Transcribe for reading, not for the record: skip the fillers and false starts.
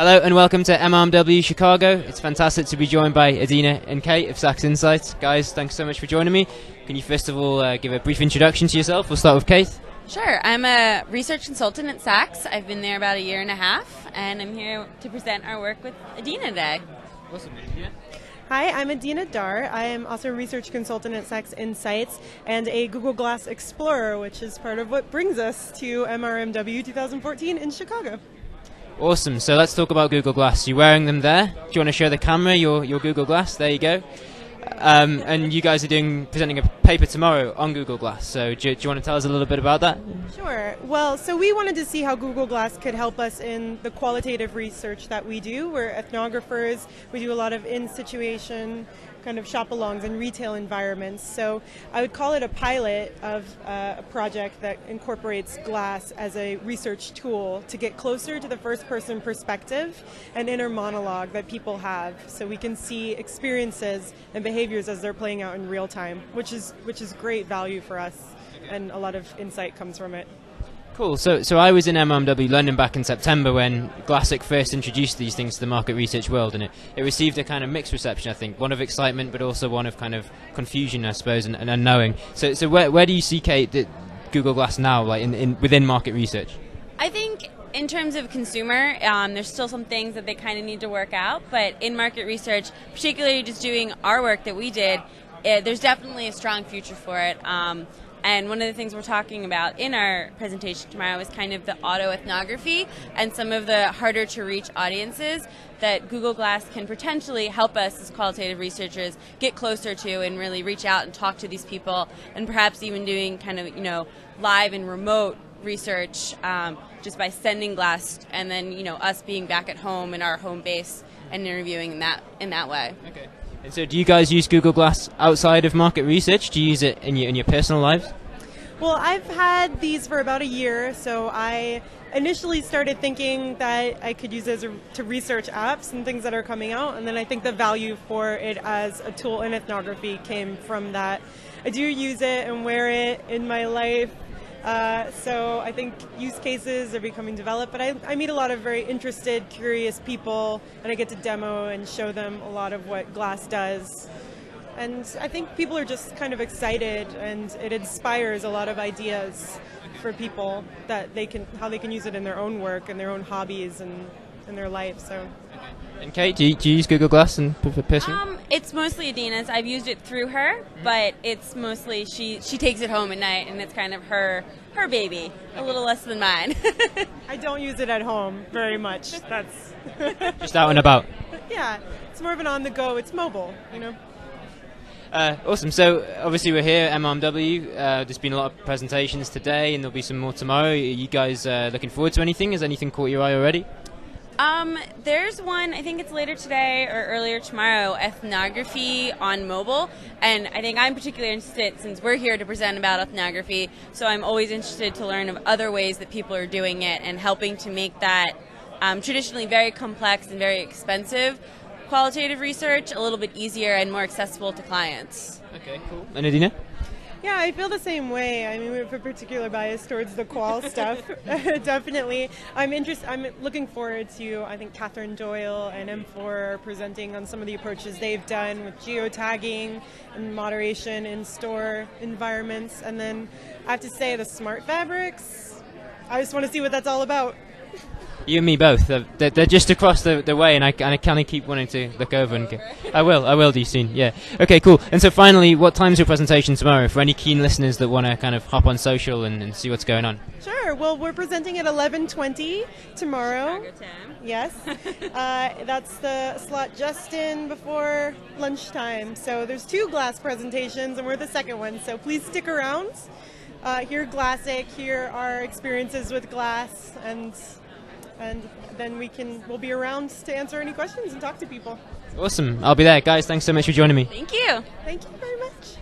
Hello and welcome to MRMW Chicago. It's fantastic to be joined by Adina and Kate of Sachs Insights. Guys, thanks so much for joining me. Can you first of all give a brief introduction to yourself? We'll start with Kate. Sure. I'm a research consultant at Sachs. I've been there about a year and a half, and I'm here to present our work with Adina today. Awesome. Adina. Hi, I'm Adina Daar. I am also a research consultant at Sachs Insights and a Google Glass Explorer, which is part of what brings us to MRMW 2014 in Chicago. Awesome. So let's talk about Google Glass. You're wearing them there. Do you want to show the camera your Google Glass? There you go. And you guys are presenting a paper tomorrow on Google Glass. So do you want to tell us a little bit about that? Sure. Well, so we wanted to see how Google Glass could help us in the qualitative research that we do. We're ethnographers. We do a lot of in-situation kind of shopalongs in retail environments. So I would call it a pilot of a project that incorporates glass as a research tool to get closer to the first-person perspective and inner monologue that people have, so we can see experiences and behaviors as they're playing out in real time, which is great value for us, and a lot of insight comes from it. Cool. So I was in MRMW London back in September when Glassic first introduced these things to the market research world, and it received a kind of mixed reception, I think. One of excitement, but also one of kind of confusion, I suppose, and unknowing. So where do you see, Kate, that Google Glass now, like within market research? I think in terms of consumer, there's still some things that they kind of need to work out, but in market research, particularly just doing our work that we did, there's definitely a strong future for it. And one of the things we're talking about in our presentation tomorrow is kind of the auto-ethnography and some of the harder to reach audiences that Google Glass can potentially help us as qualitative researchers get closer to and really reach out and talk to these people, and perhaps even doing kind of, live and remote research just by sending glass and then, us being back at home in our home base and interviewing in that way. Okay. And so do you guys use Google Glass outside of market research? Do you use it in your personal lives? Well, I've had these for about a year, so I initially started thinking that I could use it to research apps and things that are coming out, and then I think the value for it as a tool in ethnography came from that. I do use it and wear it in my life, so I think use cases are becoming developed, but I meet a lot of very interested, curious people, and I get to demo and show them a lot of what glass does. And I think people are just kind of excited, and it inspires a lot of ideas for people that how they can use it in their own work and their own hobbies and in their life. So. And Kate, do you use Google Glass in person? It's mostly Adina's. I've used it through her, but it's mostly she takes it home at night, and it's kind of her baby, a little less than mine. I don't use it at home very much. That's just out and about. Yeah, it's more of an on-the-go. It's mobile, Awesome. So obviously we're here at MRMW. There's been a lot of presentations today, and there'll be some more tomorrow. Are you guys looking forward to anything? Has anything caught your eye already? There's one, I think it's later today or earlier tomorrow, ethnography on mobile, and I think I'm particularly interested, since we're here to present about ethnography, so I'm always interested to learn of other ways that people are doing it and helping to make that traditionally very complex and very expensive qualitative research a little bit easier and more accessible to clients. Okay, cool. And Adina? Yeah, I feel the same way. I mean, we have a particular bias towards the Qual stuff, definitely. I'm looking forward to, I think, Catherine Doyle and M4 presenting on some of the approaches they've done with geotagging and moderation in store environments. And then I have to say, the smart fabrics, I just want to see what that's all about. You and me both. They're just across the way, and I kind of keep wanting to look over. And I will do soon. Yeah. Okay. Cool. And so finally, what time's your presentation tomorrow? For any keen listeners that want to kind of hop on social and see what's going on. Sure. Well, we're presenting at 11:20 tomorrow. Chicago time. Yes. That's the slot just in before lunchtime. So there's 2 glass presentations, and we're the second one. So please stick around. Hear Glassic. Hear our experiences with glass, and then we'll be around to answer any questions and talk to people. Awesome. I'll be there. Guys, thanks so much for joining me. Thank you. Thank you very much.